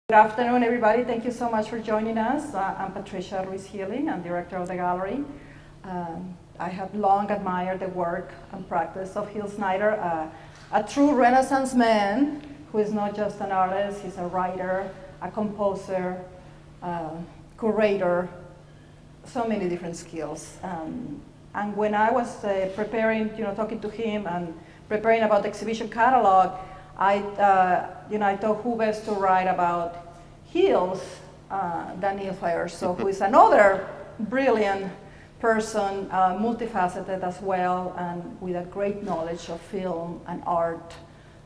Good afternoon, everybody. Thank you so much for joining us. I'm Patricia Ruiz-Healy. I'm director of the gallery. I have long admired the work and practice of Hills Snyder, a true Renaissance man who is not just an artist, he's a writer, a composer, curator, so many different skills. And when I was preparing, talking to him and preparing about the exhibition catalog, I thought who best to write about Hills than Neil Fauerso, who is another brilliant person, multifaceted as well, and with a great knowledge of film and art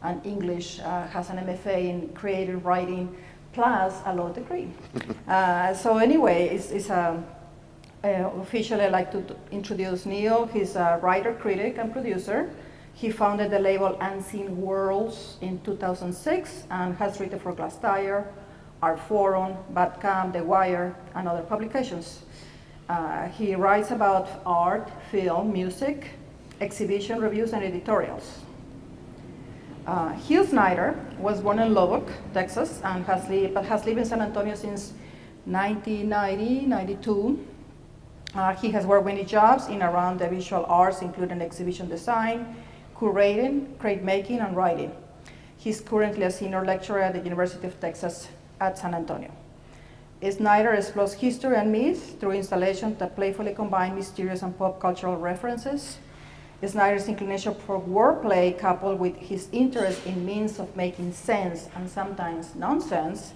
and English, has an MFA in creative writing, plus a law degree. So anyway, officially I'd like to introduce Neil. He's a writer, critic, and producer. He founded the label Unseen Worlds in 2006 and has written for Glass Tire, Art Forum, Badcam, The Wire, and other publications. He writes about art, film, music, exhibition reviews, and editorials. Hills Snyder was born in Lubbock, Texas, and has lived in San Antonio since 1990, 92. He has worked many jobs in around the visual arts, including exhibition design, curating, crate making, and writing. He's currently a senior lecturer at the University of Texas at San Antonio. Snyder explores history and myth through installations that playfully combine mysterious and pop cultural references. Snyder's inclination for wordplay, coupled with his interest in means of making sense and sometimes nonsense,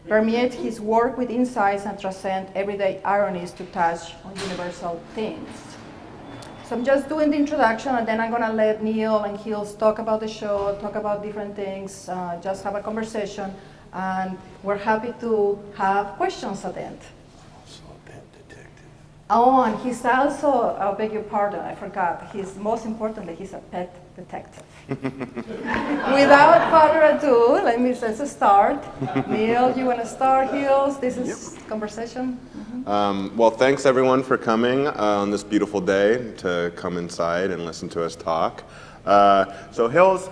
permeate his work with insights and transcend everyday ironies to touch on universal themes. So I'm just doing the introduction, and then I'm going to let Neil and Hills talk about the show, talk about different things, just have a conversation, and we're happy to have questions at the end. Also a pet detective. Oh, and he's also, I beg your pardon, I forgot, most importantly, he's a pet detective. Without further ado, let's start. Neil, you want to start, Hills? This is conversation. Well, thanks everyone for coming on this beautiful day to come inside and listen to us talk. So Hills,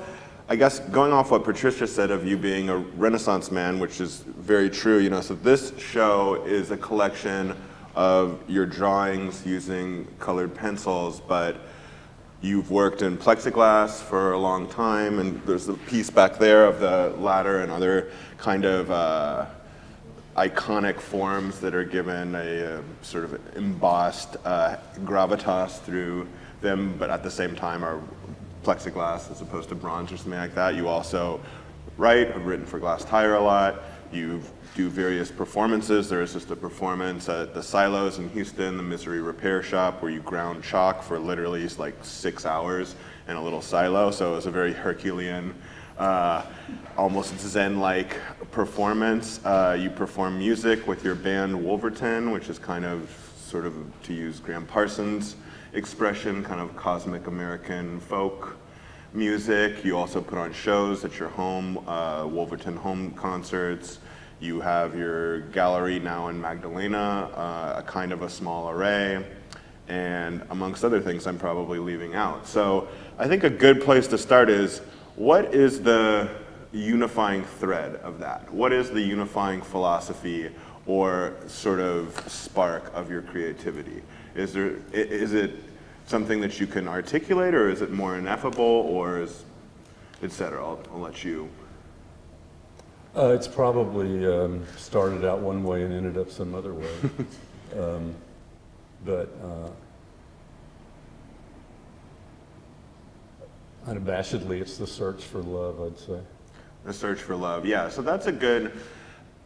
I guess going off what Patricia said of you being a Renaissance man, which is very true, so this show is a collection of your drawings using colored pencils, but you've worked in plexiglass for a long time, and there's a piece back there of the ladder and other kind of iconic forms that are given a sort of embossed gravitas through them, but at the same time are plexiglass as opposed to bronze or something like that. You also have written for Glass Tire a lot. You do various performances. There is just a performance at the Silos in Houston, the Misery Repair Shop, where you ground chalk for literally like 6 hours in a little silo. So it was a very Herculean, almost Zen-like performance. You perform music with your band Wolverton, which is kind of, sort of, to use Graham Parsons' expression, kind of cosmic American folk music. You also put on shows at your home, Wolverton home concerts. You have your gallery now in Magdalena, a kind of a small array, and amongst other things I'm probably leaving out. So I think a good place to start is, what is the unifying thread of that? What is the unifying philosophy or sort of spark of your creativity? Is it something that you can articulate, or is it more ineffable, or et cetera? I'll let you. It's probably started out one way and ended up some other way. But unabashedly, it's the search for love, I'd say. The search for love, yeah. So that's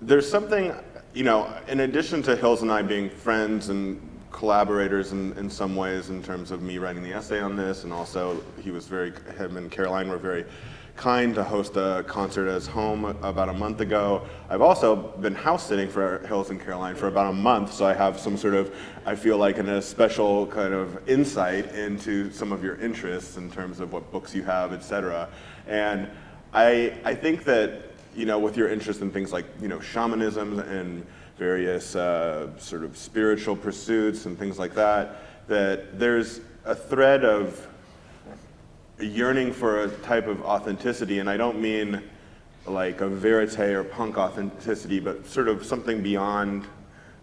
there's something, in addition to Hills and I being friends and collaborators in some ways in terms of me writing the essay on this, and also him and Caroline were very kind to host a concert at his home about a month ago. I've also been house sitting for Hills and Caroline for about a month, so I have some sort of, I feel like, a special kind of insight into some of your interests in terms of what books you have, et cetera. And I think that, with your interest in things like, shamanism and various sort of spiritual pursuits and things like that, that there's a thread of a yearning for a type of authenticity, and I don't mean like a verite or punk authenticity, but sort of something beyond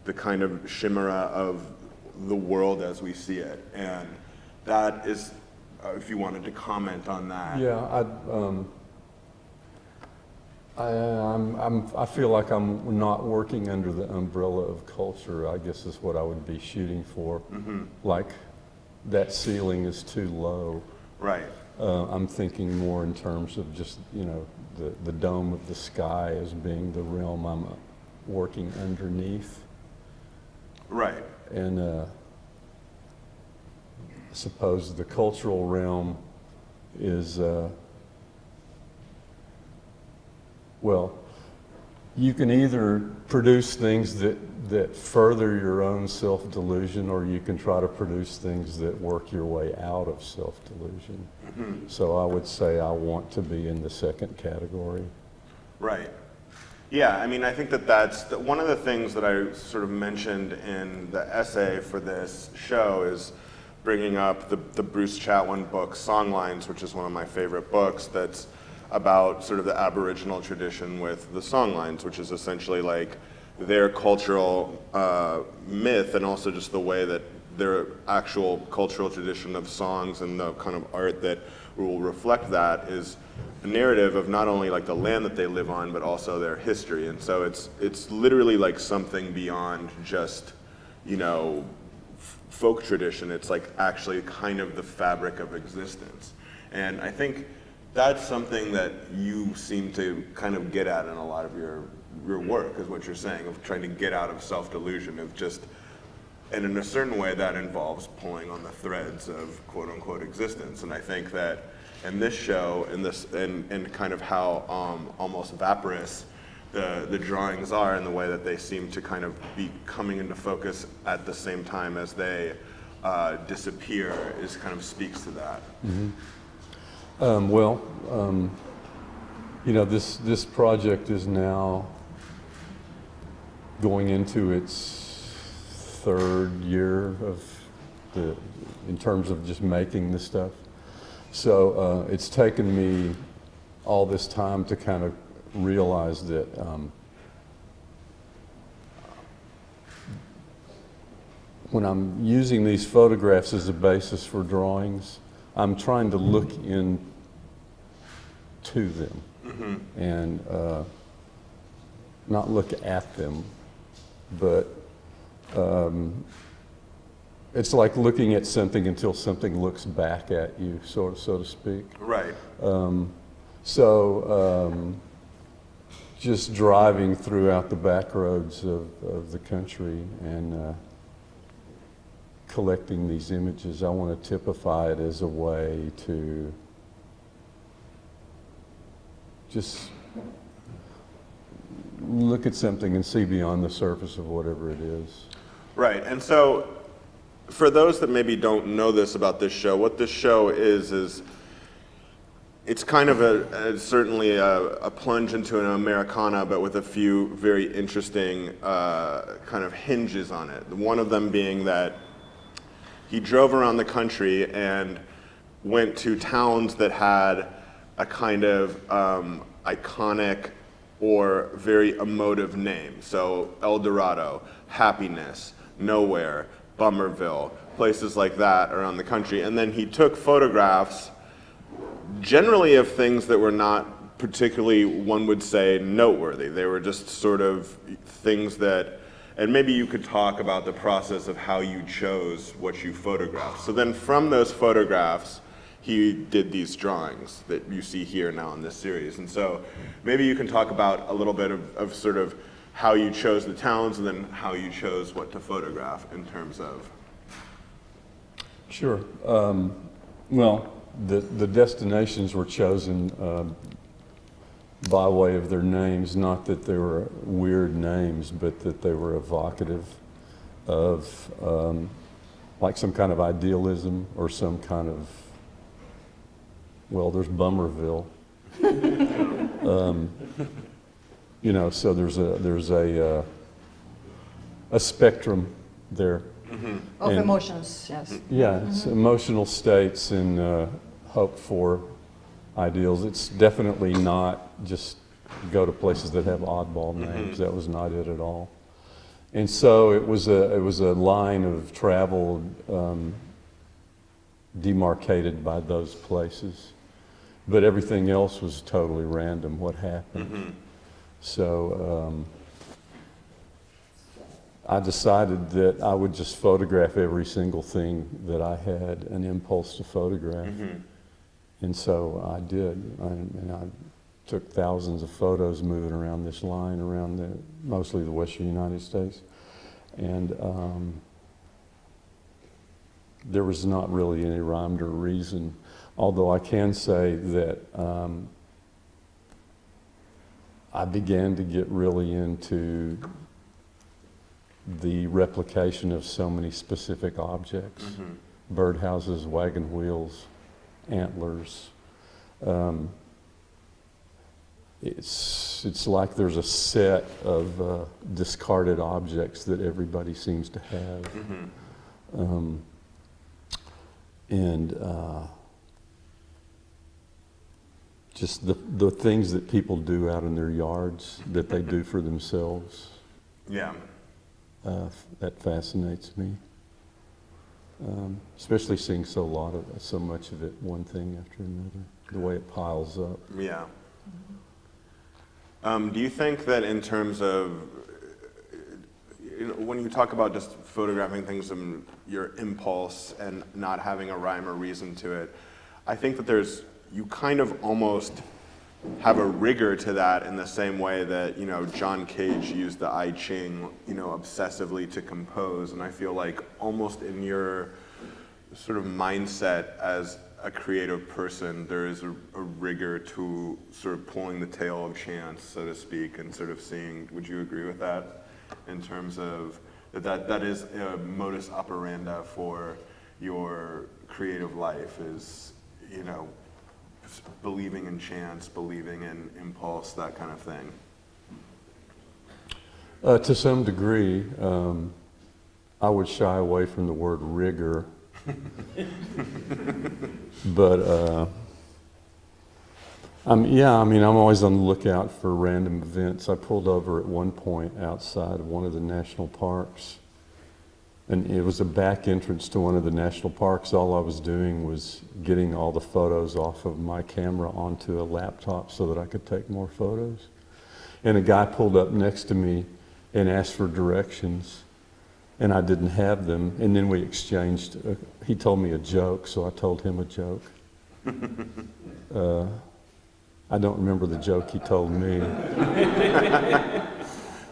the kind of chimera of the world as we see it. And that is, if you wanted to comment on that. Yeah, I feel like I'm not working under the umbrella of culture, I guess is what I would be shooting for. Like that ceiling is too low. Right. I'm thinking more in terms of just, the dome of the sky as being the realm I'm working underneath. Right. And I suppose the cultural realm is, well, you can either produce things that further your own self-delusion, or you can try to produce things that work your way out of self-delusion. So I would say I want to be in the second category. Right. Yeah, I mean, I think that's one of the things that I sort of mentioned in the essay for this show is bringing up the Bruce Chatwin book, Songlines, which is one of my favorite books, that's about sort of the Aboriginal tradition with the songlines, which is essentially like their cultural myth, and also just the way that their actual cultural tradition of songs and the kind of art that will reflect that is a narrative of not only like the land that they live on, but also their history. And so it's literally like something beyond just, folk tradition. It's like actually kind of the fabric of existence. And I think that's something that you seem to kind of get at in a lot of your work, is what you're saying, of trying to get out of self-delusion, of just, and in a certain way that involves pulling on the threads of quote unquote existence. And I think that in this show, and kind of how almost vaporous the drawings are, and the way that they seem to kind of be coming into focus at the same time as they disappear, is kind of speaks to that. This project is now going into its third year in terms of just making the stuff. So it's taken me all this time to kind of realize that when I'm using these photographs as a basis for drawings, I'm trying to look into them and not look at them, but it's like looking at something until something looks back at you, so to speak. Right. Just driving throughout the back roads of the country and collecting these images, I want to typify it as a way to just look at something and see beyond the surface of whatever it is. Right, and so for those that maybe don't know this about this show, what this show is it's kind of certainly a plunge into an Americana, but with a few very interesting kind of hinges on it. One of them being that he drove around the country and went to towns that had a kind of iconic or very emotive name. So El Dorado, Happiness, Nowhere, Bummerville, places like that around the country. And then he took photographs generally of things that were not particularly, one would say, noteworthy. They were just sort of things that, and maybe you could talk about the process of how you chose what you photographed. So then from those photographs, he did these drawings that you see here now in this series. And so maybe you can talk about a little bit of sort of how you chose the towns, and then how you chose what to photograph in terms of. Sure. The destinations were chosen by way of their names, not that they were weird names, but that they were evocative of like some kind of idealism or some kind of, well, there's Bummerville. So there's a spectrum there. Of emotions, yes. Yeah, it's emotional states and hope for ideals. It's definitely not just go to places that have oddball names. That was not it at all. And so it was a line of travel demarcated by those places, but everything else was totally random. What happened? So I decided that I would just photograph every single thing that I had an impulse to photograph, and so I did. And I took thousands of photos moving around this line around mostly the Western United States, and there was not really any rhyme or reason, although I can say that I began to get really into the replication of so many specific objects, birdhouses, wagon wheels, antlers. It's like there's a set of discarded objects that everybody seems to have. Just the things that people do out in their yards that they do for themselves. Yeah. That fascinates me. Especially seeing so much of it, one thing after another, the way it piles up. Yeah. Do you think that in terms of, when you talk about just photographing things from your impulse and not having a rhyme or reason to it, I think that you kind of almost have a rigor to that in the same way that, John Cage used the I Ching, obsessively to compose. And I feel like almost in your sort of mindset as a creative person, there is a rigor to sort of pulling the tail of chance, so to speak, and sort of seeing, would you agree with that? In terms of that is a modus operandi for your creative life is, believing in chance, believing in impulse, that kind of thing. To some degree, I would shy away from the word rigor, but I'm always on the lookout for random events. I pulled over at one point outside of one of the national parks, and it was a back entrance to one of the national parks. All I was doing was getting all the photos off of my camera onto a laptop so that I could take more photos. And a guy pulled up next to me and asked for directions, and I didn't have them. And then we exchanged, he told me a joke, so I told him a joke. I don't remember the joke he told me.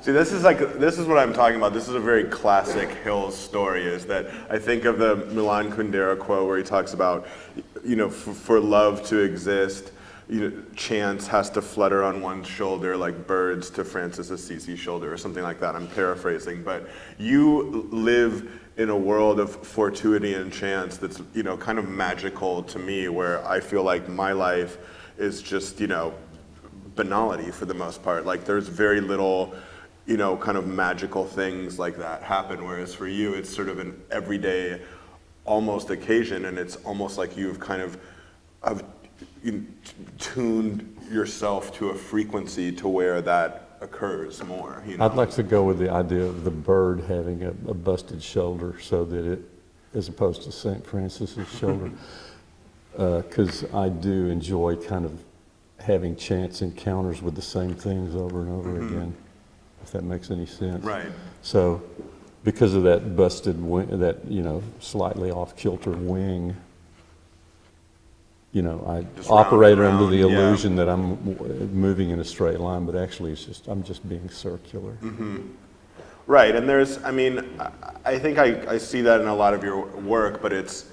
See, this is what I'm talking about. This is a very classic Hills story, is that I think of the Milan Kundera quote where he talks about, for love to exist, chance has to flutter on one's shoulder like birds to Francis Assisi's shoulder, or something like that. I'm paraphrasing, but you live in a world of fortuity and chance that's, kind of magical to me, where I feel like my life is just, banality for the most part. Like there's very little, kind of magical things like that happen, whereas for you, it's sort of an everyday, almost occasion, and it's almost like you've kind of tuned yourself to a frequency to where that occurs more. I'd like to go with the idea of the bird having a busted shoulder, so that it, as opposed to St. Francis's shoulder, because I do enjoy kind of having chance encounters with the same things over and over again, if that makes any sense. Right. So because of that busted wing, that, slightly off kilter wing, I Just operate round under the around, illusion that I'm moving in a straight line, but actually I'm just being circular. Right, and I think I see that in a lot of your work, but it's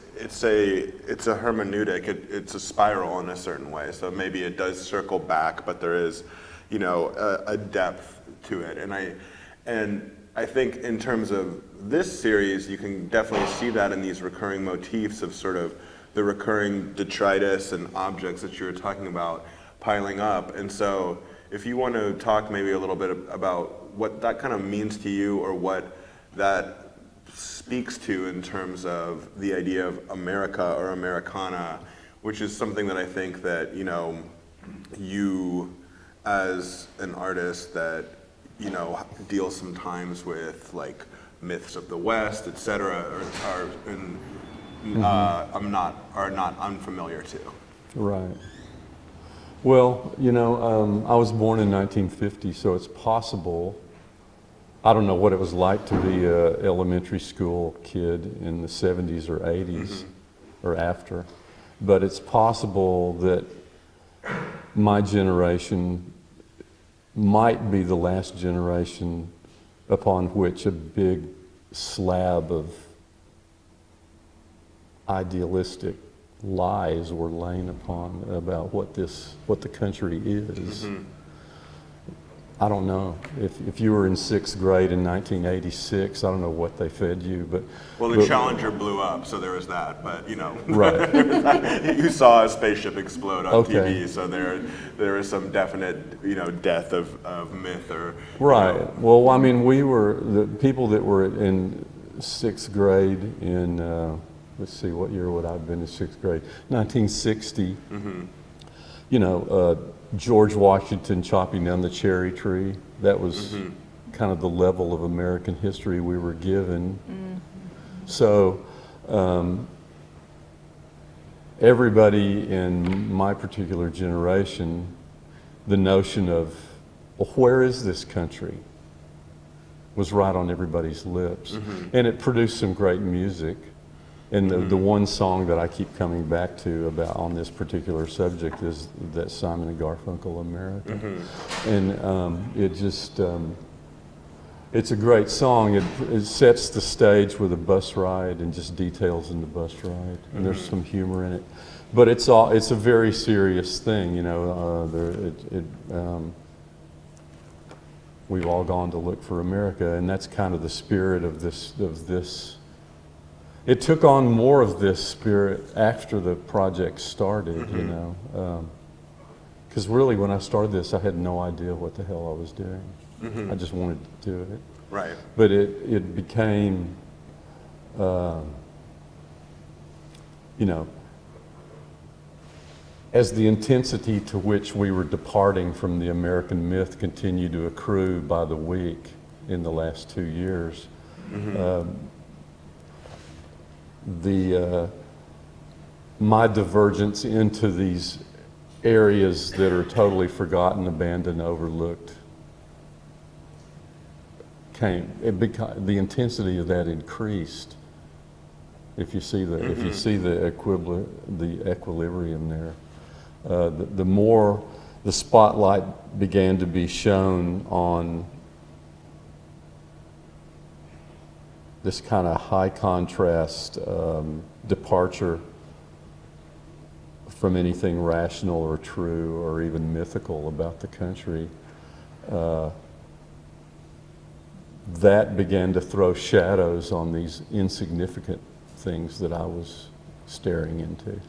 a hermeneutic. It's a spiral in a certain way. So maybe it does circle back, but there is, a depth to it. And I think in terms of this series, you can definitely see that in these recurring motifs of sort of the recurring detritus and objects that you were talking about piling up. And so if you want to talk maybe a little bit about what that kind of means to you, or what that speaks to in terms of the idea of America or Americana, which is something that I think that, you as an artist that, deals sometimes with like myths of the West, etc., are not unfamiliar to. Right. Well, I was born in 1950, so it's possible. I don't know what it was like to be an elementary school kid in the 70s or 80s or after, but it's possible that my generation might be the last generation upon which a big slab of idealistic lies were laying upon about what the country is. I don't know. If you were in 6th grade in 1986, I don't know what they fed you, but... Well, the Challenger blew up, so there was that, but, Right. You saw a spaceship explode on Okay. TV, so there is some definite, death of myth or... Right. Well, I mean, we were, the people that were in 6th grade in, let's see, what year would I have been in 6th grade? 1960. George Washington chopping down the cherry tree. That was kind of the level of American history we were given. So everybody in my particular generation, the notion of, well, where is this country, was right on everybody's lips. And it produced some great music. And the one song that I keep coming back to about on this particular subject is that Simon and Garfunkel America. And it just, it's a great song. It sets the stage with a bus ride and just details in the bus ride. And there's some humor in it. But it's a very serious thing, we've all gone to look for America, and that's kind of the spirit of this. It took on more of this spirit after the project started, because really when I started this, I had no idea what the hell I was doing. I just wanted to do it. Right. But it became, as the intensity to which we were departing from the American myth continued to accrue by the week in the last 2 years, my divergence into these areas that are totally forgotten, abandoned, overlooked the intensity of that increased. If you see the equilibrium there, the more the spotlight began to be shown on this kind of high contrast departure from anything rational or true or even mythical about the country, that began to throw shadows on these insignificant things that I was staring into.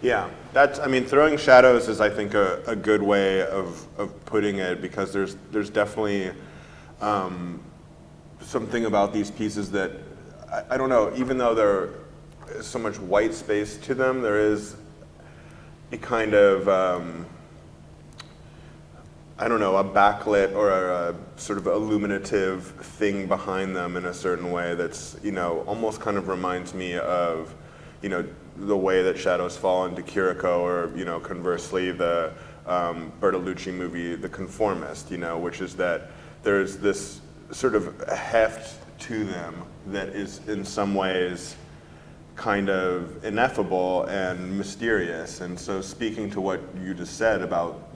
Yeah, throwing shadows is, I think, a good way of putting it, because there's definitely something about these pieces that, I don't know, even though there is so much white space to them, there is a kind of, a backlit or a sort of illuminative thing behind them in a certain way that's, almost kind of reminds me of, the way that shadows fall into Kiriko, or, conversely, the Bertolucci movie, The Conformist, which is that there's this sort of heft to them that is in some ways kind of ineffable and mysterious. And so, speaking to what you just said about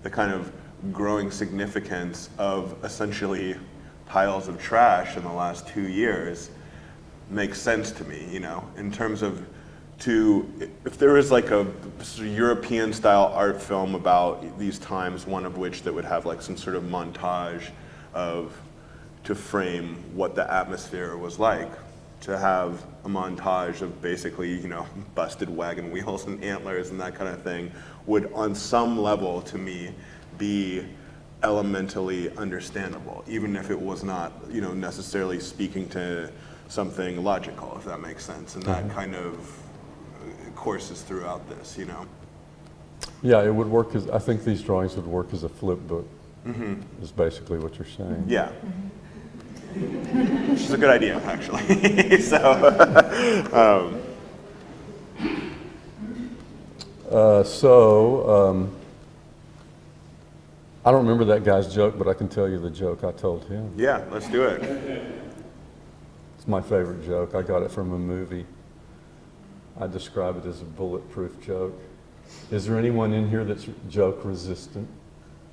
the kind of growing significance of essentially piles of trash in the last 2 years makes sense to me, in terms of, if there is like a European style art film about these times, one of which that would have like some sort of montage to frame what the atmosphere was like, to have a montage of basically, busted wagon wheels and antlers and that kind of thing would, on some level, to me, be elementally understandable, even if it was not, necessarily speaking to something logical, if that makes sense. And that kind of courses throughout this, Yeah, it would work as, I think these drawings would work as a flip book, is basically what you're saying. Yeah. Which is a good idea, actually. So, I don't remember that guy's joke, but I can tell you the joke I told him. yeah, let's do it. It's my favorite joke. I got it from a movie. I describe it as a bulletproof joke. Is there anyone in here that's joke resistant,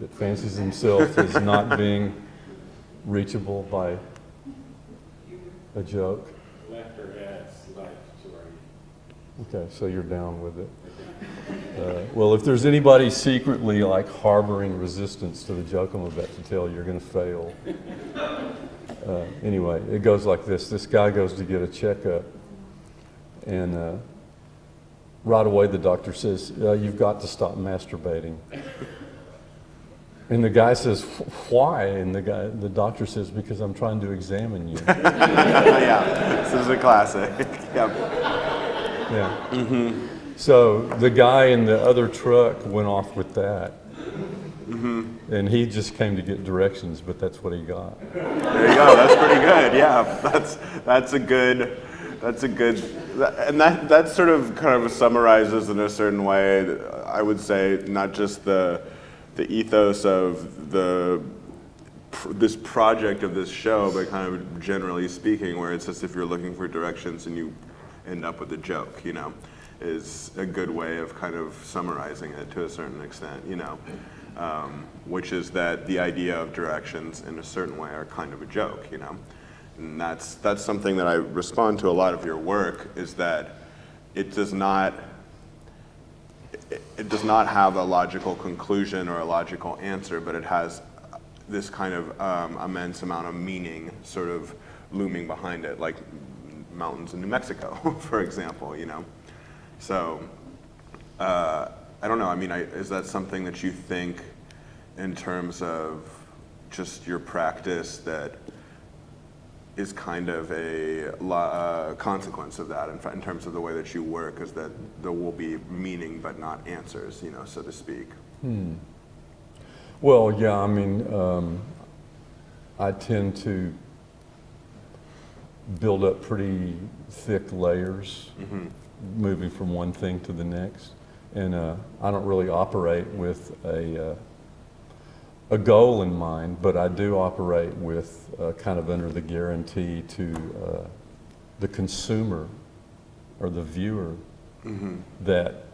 that fancies himself as not being reachable by a joke? Laughter adds life to our Okay, so you're down with it. Well, if there's anybody secretly like harboring resistance to the joke I'm about to tell, you're going to fail. Anyway, it goes like this. This guy goes to get a checkup, and right away the doctor says, you've got to stop masturbating. And the guy says, why? And the doctor says, because I'm trying to examine you. Yeah, this is a classic. Yep. Yeah. Mm-hmm. So the guy in the other truck went off with that. Mm-hmm. And he just came to get directions, but that's what he got. There you go. That's pretty good. Yeah, that's a good, and that sort of kind of summarizes in a certain way, I would say, not just the ethos of this project of this show, but kind of generally speaking, where it's just if you're looking for directions and you end up with a joke, you know, is a good way of kind of summarizing it to a certain extent, you know, which is that the idea of directions in a certain way are kind of a joke, you know. And that's something that I respond to a lot of your work, is that it does not have a logical conclusion or a logical answer, but it has this kind of immense amount of meaning sort of looming behind it, like mountains in New Mexico, for example, you know. So, I don't know, I mean, is that something that you think in terms of just your practice that is kind of a consequence of that in terms of the way that you work, is that there will be meaning but not answers, you know, so to speak? Well, yeah, I mean, I tend to build up pretty thick layers, moving from one thing to the next. And I don't really operate with a goal in mind, but I do operate with kind of under the guarantee to the consumer or the viewer that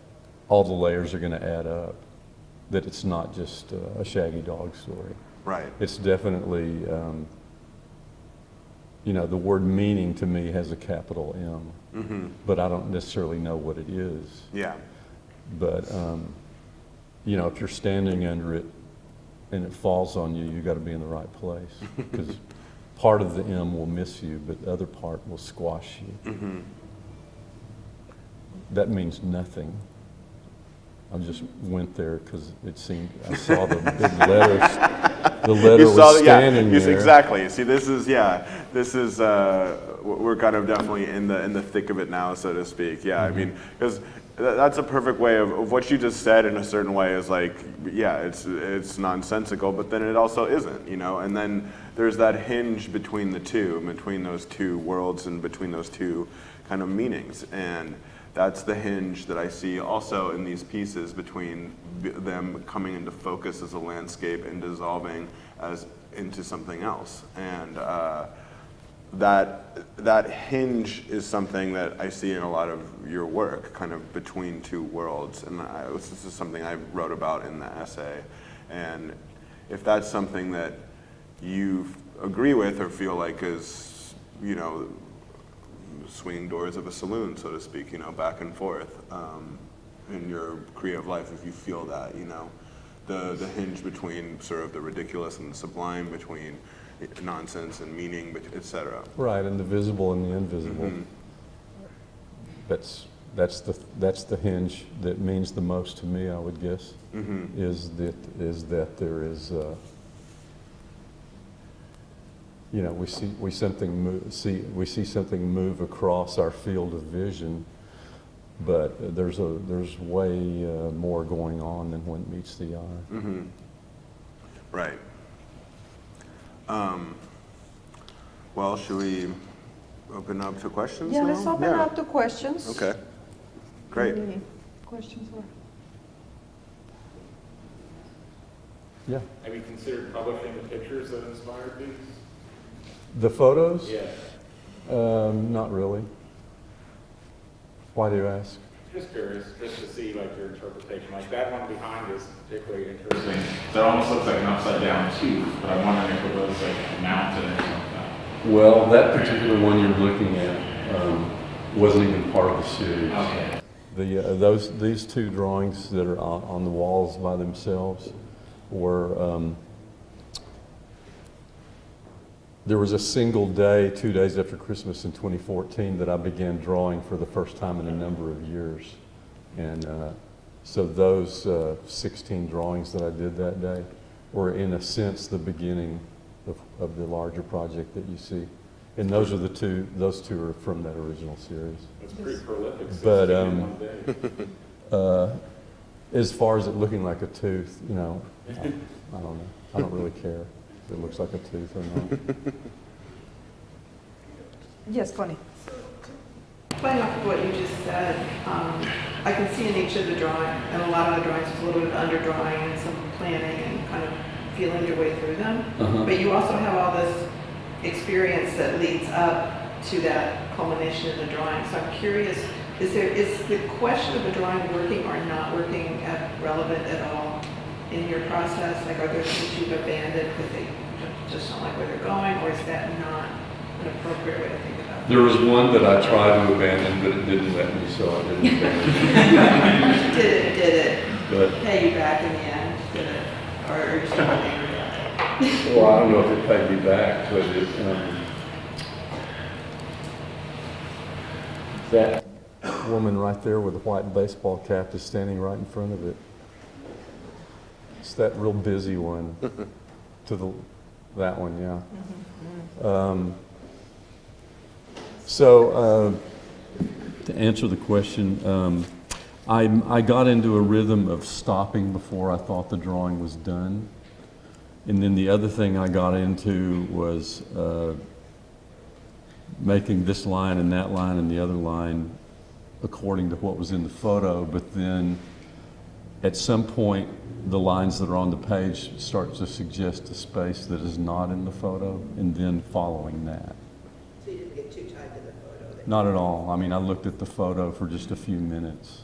all the layers are going to add up, that it's not just a shaggy dog story. Right. It's definitely, you know, the word meaning to me has a capital M, but I don't necessarily know what it is. Yeah. But, you know, if you're standing under it and it falls on you, you got to be in the right place, because part of the M will miss you, but the other part will squash you. That means nothing. I just went there because it seemed, I saw the big letters. The letter was standing there. Exactly. See, this is, we're kind of definitely in the thick of it now, so to speak. Yeah, I mean, because that's a perfect way of what you just said in a certain way is like, yeah, it's nonsensical, but then it also isn't, you know, and then there's that hinge between the two, between those two worlds and between those two kind of meanings. And that's the hinge that I see also in these pieces, between them coming into focus as a landscape and dissolving as into something else. And that hinge is something that I see in a lot of your work, kind of between two worlds. And this is something I wrote about in the essay. And if that's something that you agree with or feel like is, you know, swinging doors of a saloon, so to speak, you know, back and forth in your creative life, if you feel that, you know, the hinge between sort of the ridiculous and the sublime, between nonsense and meaning, etc. Right, and the visible and the invisible. That's the hinge that means the most to me, I would guess. Is that there is. You know, we see something move across our field of vision, but there's way more going on than what meets the eye. Mm-hmm. Right. Well, should we open up to questions Yeah, now? let's open up to questions. Okay. Great. Any questions? Yeah. Have you considered publishing the pictures that inspired these? The photos? Yeah. Not really. Why do you ask? Just curious, just to see like your interpretation. Like that one behind is particularly interesting. That almost looks like an upside down tooth, but I'm wondering if it was like mounted or something. Well, that particular one you're looking at wasn't even part of the series. Okay. These two drawings that are on the walls by themselves were, there was a single day, 2 days after Christmas in 2014, that I began drawing for the first time in a number of years. And so those 16 drawings that I did that day were in a sense the beginning of the larger project that you see. And those two are from that original series. It's pretty prolific. But 16 in 1 day. as far as it looking like a tooth, I don't know. I don't really care if it looks like a tooth or not. Yes, Connie. Playing off of what you just said, I can see in each of the drawings, and a lot of the drawings, there's a little bit of underdrawing and some planning and kind of feeling your way through them. Uh-huh. But you also have all this experience that leads up to that culmination in the drawing. So I'm curious, is the question of a drawing working or not working relevant at all in your process? Like, are there things you've abandoned because they just don't like where they're going, or is that not an appropriate way to think about it? There was one that I tried to abandon, but it didn't let me, so I didn't abandon it. Did it But, pay you back in the end? Did it, or are you still angry about it? well, I don't know if it paid me back, but that woman right there with the white baseball cap is standing right in front of it. It's that real busy one. That one, yeah. So, to answer the question, I got into a rhythm of stopping before I thought the drawing was done. And then the other thing I got into was making this line and that line and the other line according to what was in the photo, but then at some point the lines that are on the page start to suggest a space that is not in the photo, and then following that. So you didn't get too tied to the photo? Not at all. I mean, I looked at the photo for just a few minutes.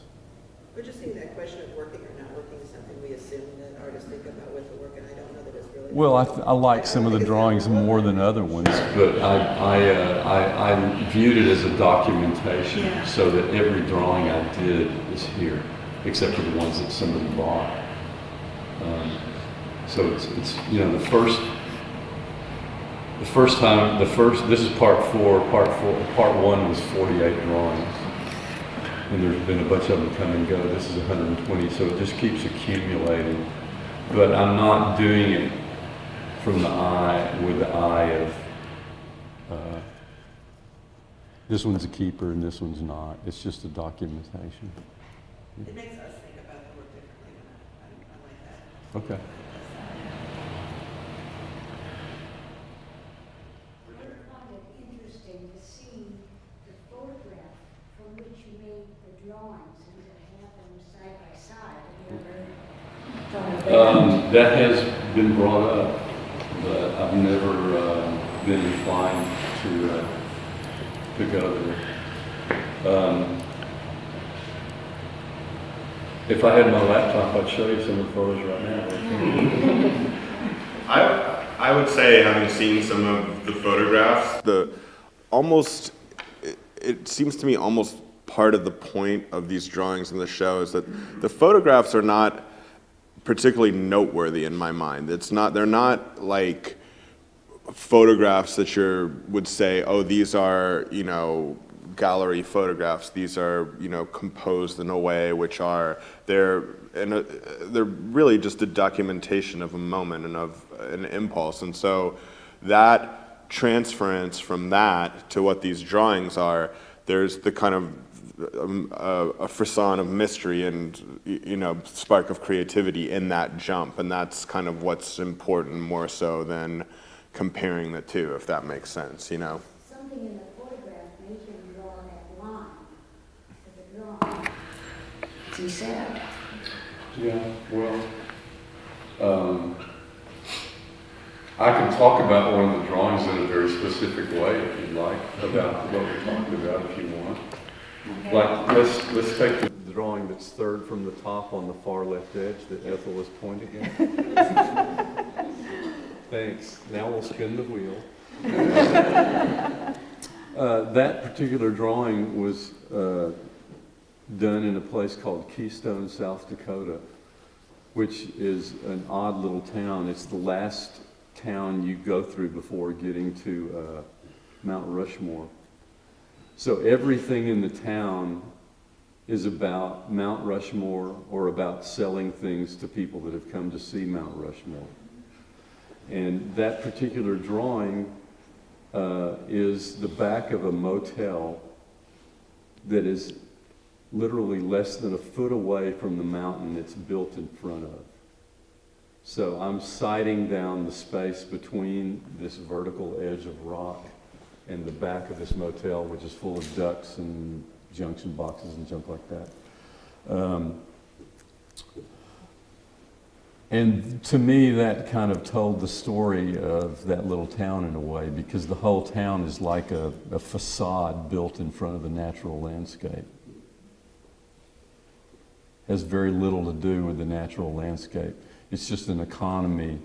We're just seeing that question of working or not working is something we assume that artists think about with the work, and I don't know that it's really... Well, I like some of the drawings more than other ones, but I viewed it as a documentation, Yeah. so that every drawing I did is here, except for the ones that somebody bought. So it's the first time, this is part one was 48 drawings. And there's been a bunch of them come and go. This is 120, so it just keeps accumulating. But I'm not doing it from the eye, with the eye of, this one's a keeper and this one's not. It's just a documentation. It makes us think about the work differently, and I like that. Okay. I find it interesting to see the photograph from which you made the drawings and to have them side by side. Have you ever thought of that? That has been brought up, but I've never been inclined to go there. If I had my laptop, I'd show you some of the photos right now. I would say, having seen some of the photographs, it seems to me almost part of the point of these drawings in the show is that the photographs are not particularly noteworthy in my mind. They're not like photographs that would say, oh, these are, gallery photographs. These are, composed in a way they're really just a documentation of a moment and of an impulse. And so that transference from that to what these drawings are, there's the kind of a frisson of mystery and, you know, spark of creativity in that jump, and that's kind of what's important more so than comparing the two, if that makes sense, you know. Something in the photograph made him draw that line for the drawing. As he said. Yeah, well, I can talk about one of the drawings in a very specific way, if you'd like, about what we're talking about, if you want. Okay. Like, let's take the drawing that's third from the top on the far left edge that Ethel is pointing at. Thanks. Now we'll spin the wheel. That particular drawing was done in a place called Keystone, South Dakota, which is an odd little town. It's the last town you go through before getting to Mount Rushmore. So everything in the town is about Mount Rushmore or about selling things to people that have come to see Mount Rushmore. And that particular drawing is the back of a motel that is literally less than a foot away from the mountain it's built in front of. So I'm sighting down the space between this vertical edge of rock and the back of this motel, which is full of ducks and junction boxes and junk like that. And to me, that kind of told the story of that little town in a way, because the whole town is like a facade built in front of the natural landscape. Has very little to do with the natural landscape. It's just an economy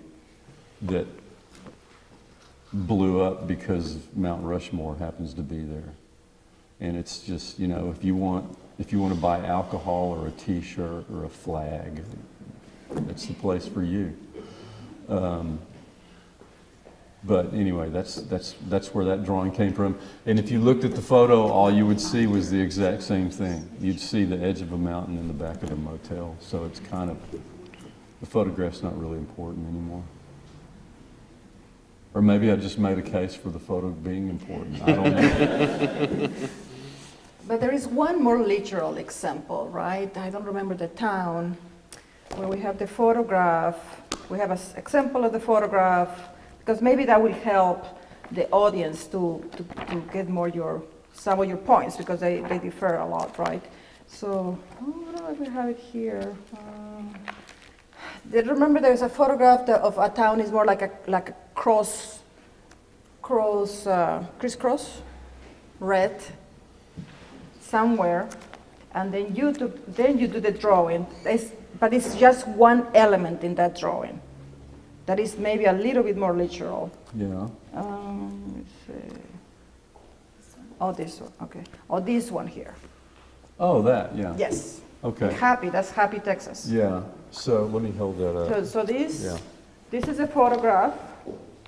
that blew up because Mount Rushmore happens to be there. And it's just, you know, if you want to buy alcohol or a T-shirt or a flag, it's the place for you. But anyway, that's where that drawing came from. And if you looked at the photo, all you would see was the exact same thing. You'd see the edge of a mountain in the back of a motel. So it's kind of, the photograph's not really important anymore. Or maybe I just made a case for the photo being important. I don't know. But there is one more literal example, right? I don't remember the town, where we have the photograph. We have an example of the photograph, because maybe that will help the audience to get more some of your points, because they differ a lot, right? So, I don't know if we have it here. Remember, there's a photograph of a town is more like a crisscross, red, somewhere, and then you do the drawing. But it's just one element in that drawing. That is maybe a little bit more literal. Yeah. Let's see. Oh, this one. Okay. Oh, this one here. Oh, that, yeah. Yes. Okay. Happy. That's Happy, Texas. Yeah. So let me hold that up. So this. Yeah. This is a photograph.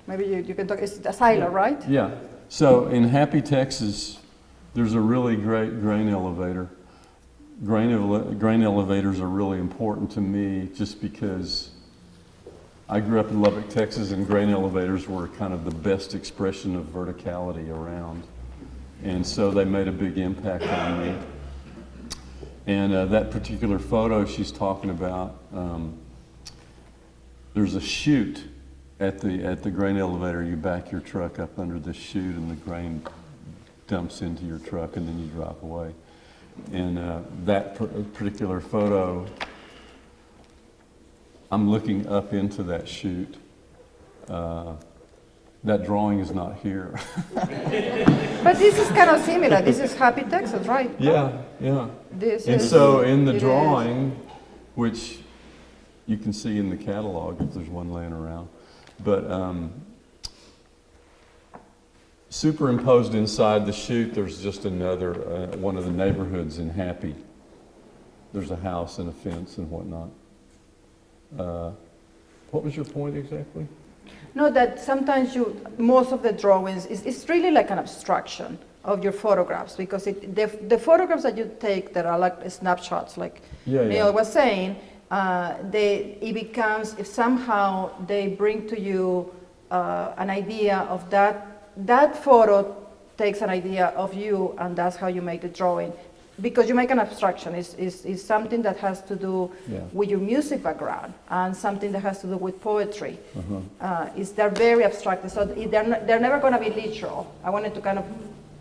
Maybe you can talk. It's a silo, right? Yeah. So in Happy, Texas, there's a really great grain elevator. Grain elevators are really important to me just because I grew up in Lubbock, Texas, and grain elevators were kind of the best expression of verticality around. And so they made a big impact on me. And that particular photo she's talking about, there's a chute at the grain elevator. You back your truck up under the chute and the grain dumps into your truck and then you drive away. And that particular photo, I'm looking up into that chute. That drawing is not here. But this is kind of similar. This is Happy, Texas, right? Yeah, yeah. This And is, so in the it drawing, which you can see in the catalog if there's one laying around, but superimposed inside the chute, there's just another, one of the neighborhoods in Happy. There's a house and a fence and whatnot. What was your point exactly? No, that sometimes most of the drawings, it's really like an abstraction of your photographs, because the photographs that you take that are like snapshots, like Neil was saying, it becomes, if somehow they bring to you an idea of that photo takes an idea of you, and that's how you make the drawing. because you make an abstraction, is something that has to do Yeah. with your music background and something that has to do with poetry. Uh-huh. They're very abstract, so they're never going to be literal. I wanted to kind of,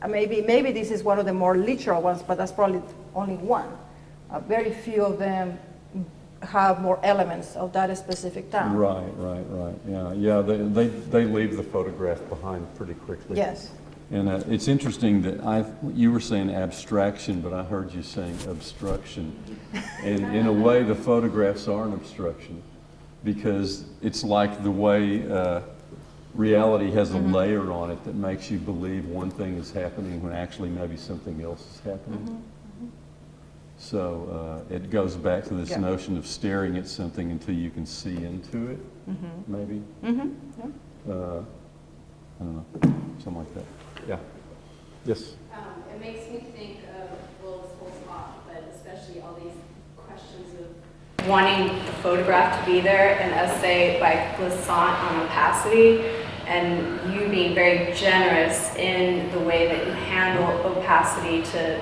maybe this is one of the more literal ones, but that's probably only one. Very few of them have more elements of that specific town. Right. Yeah. They leave the photograph behind pretty quickly. Yes. And it's interesting that you were saying abstraction, but I heard you saying obstruction. And in a way, the photographs are an obstruction, because it's like the way reality has a layer on it that makes you believe one thing is happening when actually maybe something else is happening. So it goes back to this notion of staring at something until you can see into it, maybe. I don't know, something like that. Yeah. Yes. It makes me think of, well, this whole talk, but especially all these questions of wanting the photograph to be there, an essay by Glissant on opacity, and you being very generous in the way that you handle opacity to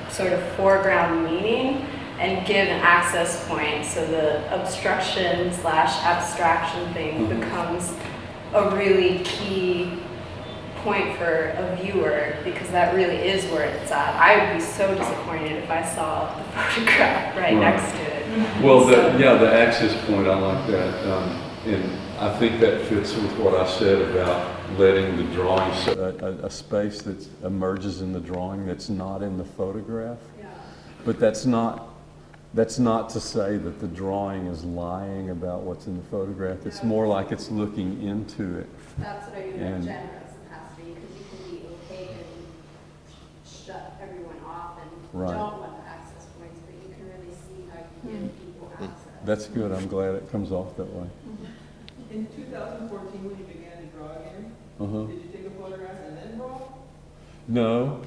sort of foreground meaning and give an access point, so the obstruction / abstraction thing becomes a really key point for a viewer, because that really is where it's at. I would be so disappointed if I saw the photograph right next to it. Well, the access point, I like that. And I think that fits with what I said about letting the drawing, a space that emerges in the drawing that's not in the photograph. Yeah. But that's not to say that the drawing is lying about what's in the photograph. It's more like it's looking into it. That's what I mean And- by generous opacity, because you can be opaque and shut everyone off and Right. don't want the access points, but you can really see how you give people access. That's good. I'm glad it comes off that way. In 2014, when you began to draw again, Uh-huh. did you take a photograph and then draw? No,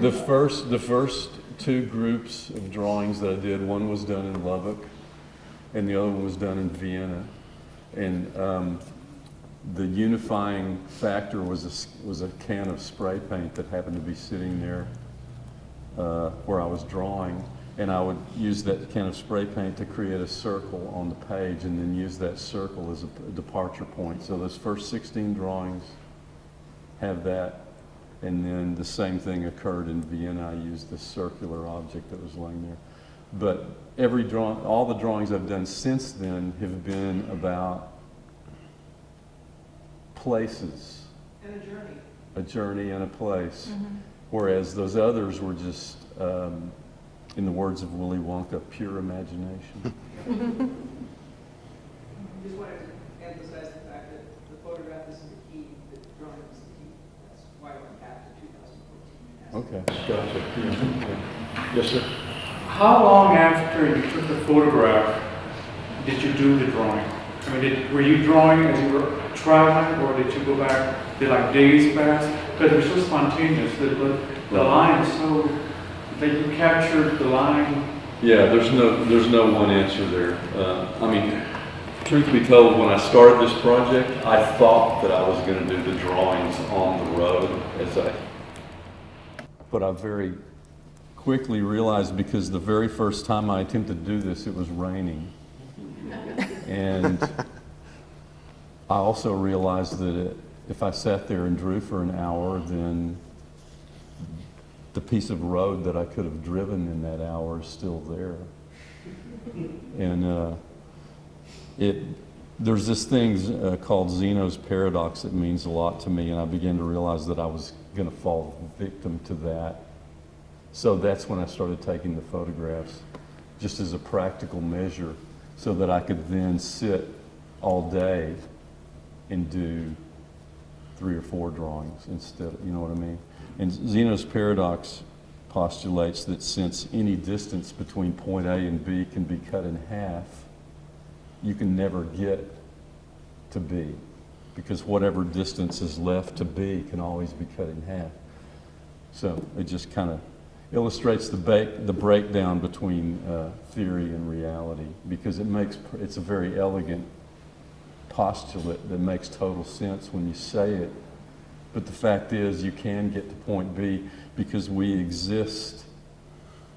the first two groups of drawings that I did, one was done in Lubbock, and the other one was done in Vienna, and the unifying factor was a can of spray paint that happened to be sitting there where I was drawing, and I would use that can of spray paint to create a circle on the page, and then use that circle as a departure point. So those first 16 drawings have that. And then the same thing occurred in Vienna. I used the circular object that was laying there. But all the drawings I've done since then have been about places. And a journey. A journey and a place. Whereas those others were just, in the words of Willy Wonka, pure imagination. Just wanted to emphasize the fact that the photograph isn't the key, the drawing is the key. That's why I went back to 2014. Okay, gotcha. Yeah. Yes, sir. How long after you took the photograph did you do the drawing? I mean, were you drawing as you were traveling, or did you go back, did like days pass? Because it was so spontaneous, the line is so, that you captured the line. Yeah, there's no one answer there. I mean, truth be told, when I started this project, I thought that I was going to do the drawings on the road but I very quickly realized, because the very first time I attempted to do this, it was raining. And I also realized that if I sat there and drew for an hour, then the piece of road that I could have driven in that hour is still there. And there's this thing called Zeno's paradox that means a lot to me, and I began to realize that I was going to fall victim to that. So that's when I started taking the photographs, just as a practical measure, so that I could then sit all day and do 3 or 4 drawings instead, you know what I mean? And Zeno's paradox postulates that since any distance between point A and B can be cut in half, you can never get to B, because whatever distance is left to B can always be cut in half. So it just kind of illustrates the breakdown between theory and reality, because it's a very elegant postulate that makes total sense when you say it. But the fact is, you can get to point B, because we exist,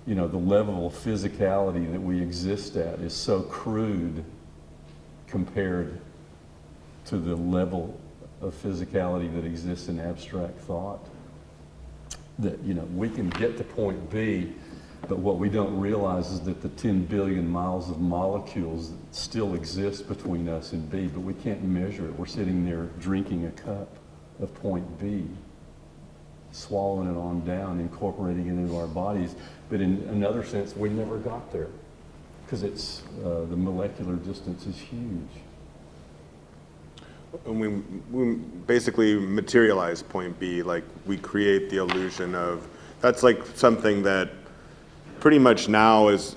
you know, the level of physicality that we exist at is so crude compared to the level of physicality that exists in abstract thought, that, you know, we can get to point B, but what we don't realize is that the 10 billion miles of molecules still exist between us and B, but we can't measure it. We're sitting there drinking a cup of point B, swallowing it on down, incorporating it into our bodies. But in another sense, we never got there because it's the molecular distance is huge. And we basically materialize point B, like we create the illusion of, that's like something that pretty much now is,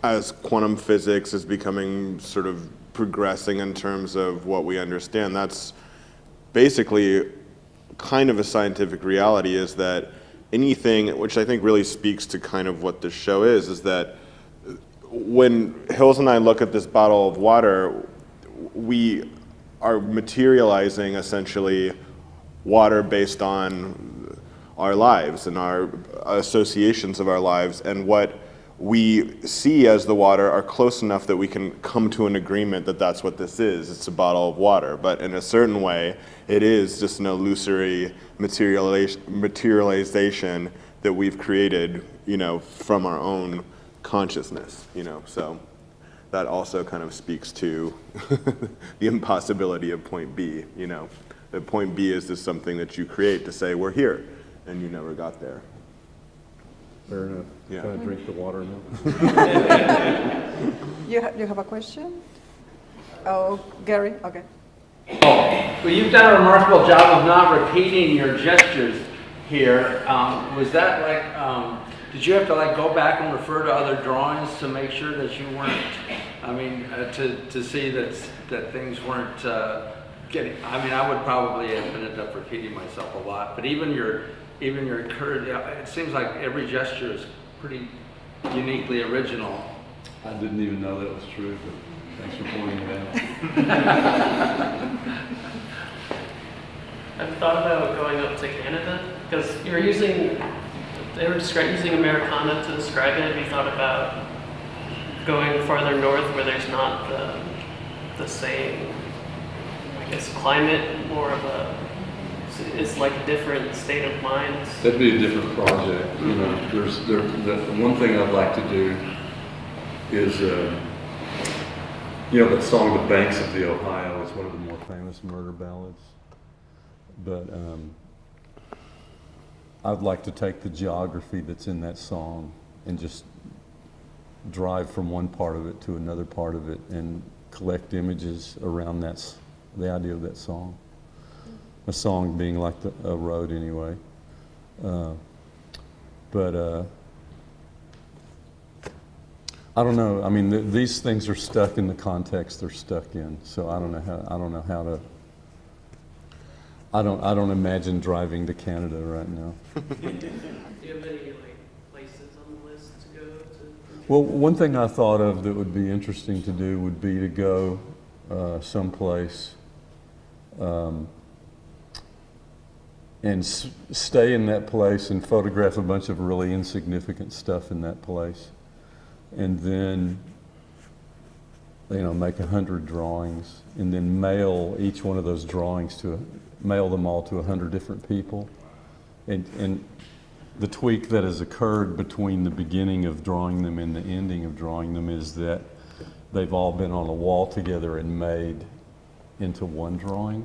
as quantum physics is becoming sort of progressing in terms of what we understand, that's basically kind of a scientific reality, is that anything, which I think really speaks to kind of what this show is that when Hills and I look at this bottle of water, we are materializing essentially water based on our lives and our associations of our lives, and what we see as the water are close enough that we can come to an agreement that that's what this is. It's a bottle of water, but in a certain way, it is just an illusory materialization that we've created, you know, from our own consciousness, you know, so that also kind of speaks to the impossibility of point B, you know. That point B is just something that you create to say, we're here, and you never got there. Fair enough. Yeah. Can I drink the water now? You have a question? Oh, Gary, okay. Well, you've done a remarkable job of not repeating your gestures here. Was that like, did you have to like go back and refer to other drawings to make sure that you weren't, I mean, to see that things weren't getting, I mean, I would probably have ended up repeating myself a lot, but even your curve, it seems like every gesture is pretty uniquely original. I didn't even know that was true, but thanks for pointing it out. Have you thought about going up to Canada? Because you were using, they were using Americana to describe it. Have you thought about going farther north where there's not the same, I guess, climate, more of a, it's like a different state of mind? That'd be a different project. You know, the one thing I'd like to do is, you know, that song, "The Banks of the Ohio," is one of the more famous murder ballads. But I'd like to take the geography that's in that song and just drive from one part of it to another part of it and collect images around the idea of that song. A song being like a road anyway. I don't know. I mean, these things are stuck in the context they're stuck in. So I don't know how to. I don't imagine driving to Canada right now. Do you have any like places on the list to go to? Well, one thing I thought of that would be interesting to do would be to go someplace and stay in that place and photograph a bunch of really insignificant stuff in that place, and then, you know, make 100 drawings and then mail each one of those drawings mail them all to 100 different people. And the tweak that has occurred between the beginning of drawing them and the ending of drawing them is that they've all been on a wall together and made into one drawing.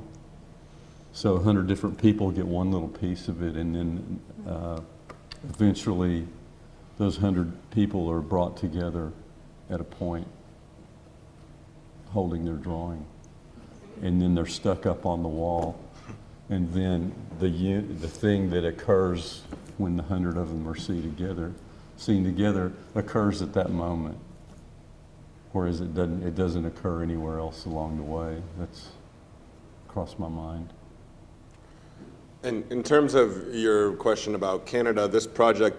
So 100 different people get one little piece of it, and then eventually those 100 people are brought together at a point holding their drawing, and then they're stuck up on the wall. And then the thing that occurs when the 100 of them are seen together occurs at that moment, whereas it doesn't occur anywhere else along the way. That's crossed my mind. And in terms of your question about Canada, this project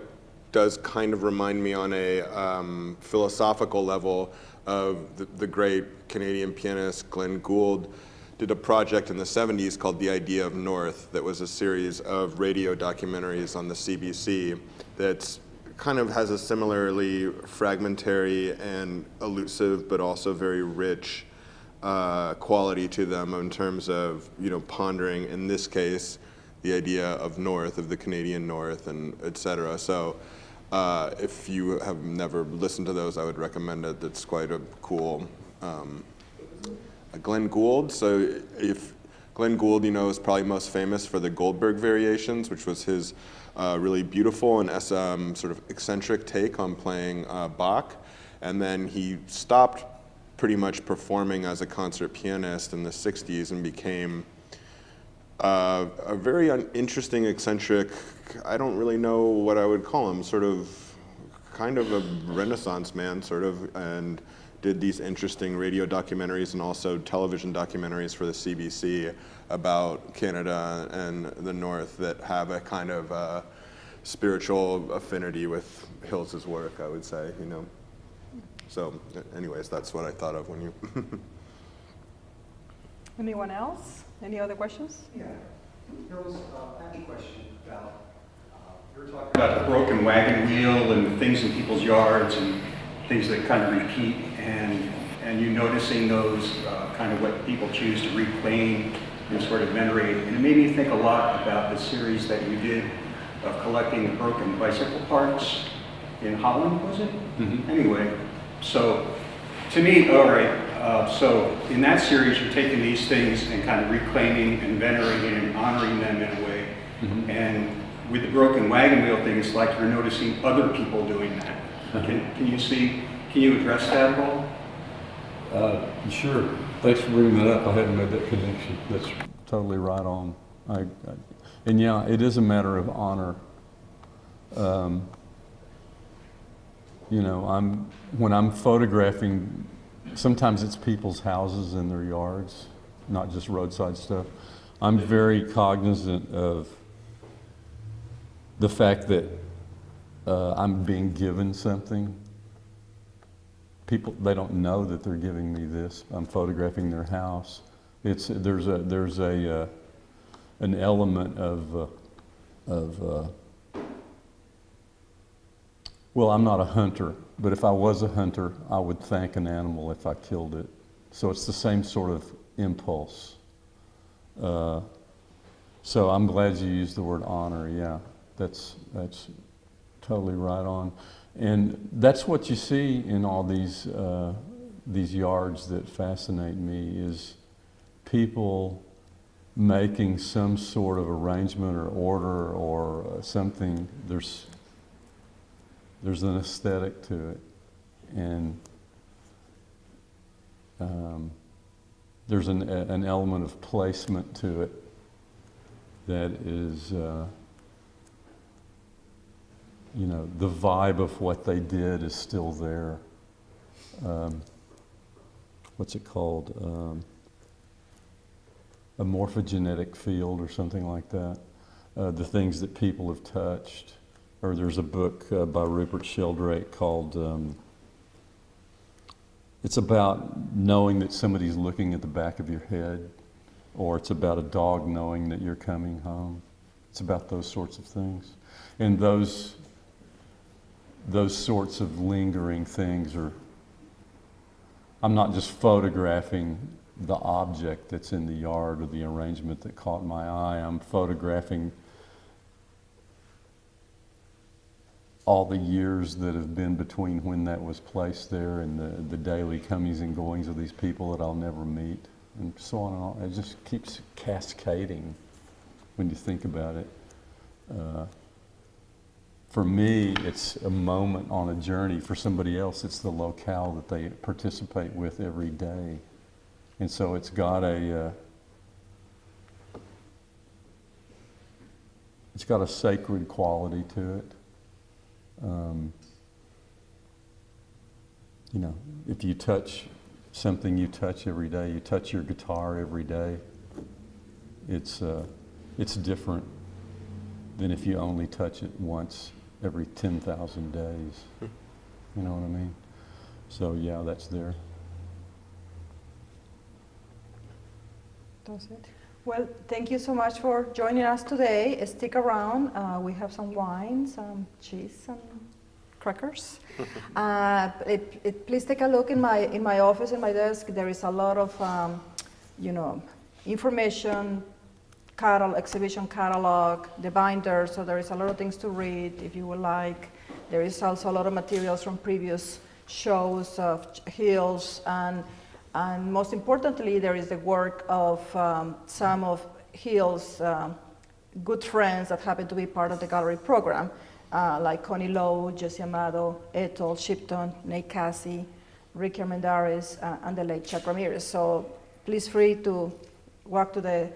does kind of remind me on a philosophical level of the great Canadian pianist Glenn Gould did a project in the 70s called The Idea of North that was a series of radio documentaries on the CBC that's kind of has a similarly fragmentary and elusive but also very rich quality to them in terms of, you know, pondering, in this case, the idea of North, of the Canadian North, and et cetera. So if you have never listened to those, I would recommend it. It's quite a cool, Glenn Gould. So if Glenn Gould, you know, is probably most famous for the Goldberg Variations, which was his really beautiful and sort of eccentric take on playing Bach. And then he stopped pretty much performing as a concert pianist in the 60s and became a very interesting, eccentric, I don't really know what I would call him, sort of kind of a Renaissance man, sort of, and did these interesting radio documentaries and also television documentaries for the CBC about Canada and the North that have a kind of spiritual affinity with Hills's work, I would say, you know. So anyways, that's what I thought of when you... Anyone else? Any other questions? Yeah. Hills, I have a question about, you were talking about the broken wagon wheel and things in people's yards and things that kind of repeat, and you noticing those kind of what people choose to reclaim and sort of venerate. And it made me think a lot about the series that you did of collecting broken bicycle parts in Holland, was it? Mm-hmm. Anyway, so to me, all right, so in that series you're taking these things and kind of reclaiming and venerating and honoring them in a way. Mm-hmm. And with the broken wagon wheel thing, it's like you're noticing other people doing that. Can you address that at all? Sure. Thanks for bringing that up. I hadn't made that connection. That's totally right on. And yeah, it is a matter of honor. You know, when I'm photographing, sometimes it's people's houses and their yards, not just roadside stuff. I'm very cognizant of the fact that I'm being given something. People, they don't know that they're giving me this. I'm photographing their house. There's an element of well, I'm not a hunter, but if I was a hunter, I would thank an animal if I killed it. So it's the same sort of impulse. So I'm glad you used the word honor. Yeah, that's totally right on. And that's what you see in all these yards that fascinate me, is people making some sort of arrangement or order or something. There's an aesthetic to it, and there's an element of placement to it that is, you know, the vibe of what they did is still there. What's it called? A morphogenetic field or something like that. The things that people have touched. Or there's a book by Rupert Sheldrake called, it's about knowing that somebody's looking at the back of your head, or it's about a dog knowing that you're coming home. It's about those sorts of things. And those sorts of lingering things are, I'm not just photographing the object that's in the yard or the arrangement that caught my eye, I'm photographing all the years that have been between when that was placed there and the daily comings and goings of these people that I'll never meet, and so on and on. It just keeps cascading when you think about it. For me, it's a moment on a journey. For somebody else, it's the locale that they participate with every day. And so it's got a sacred quality to it. You know, if you touch something you touch every day, you touch your guitar every day, it's different than if you only touch it once every 10,000 days. You know what I mean? So yeah, that's there. That's it. Well, thank you so much for joining us today. Stick around. We have some wine, some cheese, and crackers. Please take a look in my office, in my desk. There is a lot of information, exhibition catalog, the binder. So there is a lot of things to read if you would like. There is also a lot of materials from previous shows of Hills, and most importantly, there is the work of some of Hills' good friends that happen to be part of the gallery program, like Connie Lowe, Jesse Amado, Ethel Shipton, Nate Cassie, Ricky Armendariz, and the late Chuck Ramirez. So please free to walk to the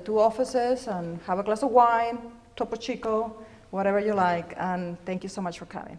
two offices and have a glass of wine, Topo Chico, whatever you like, and thank you so much for coming.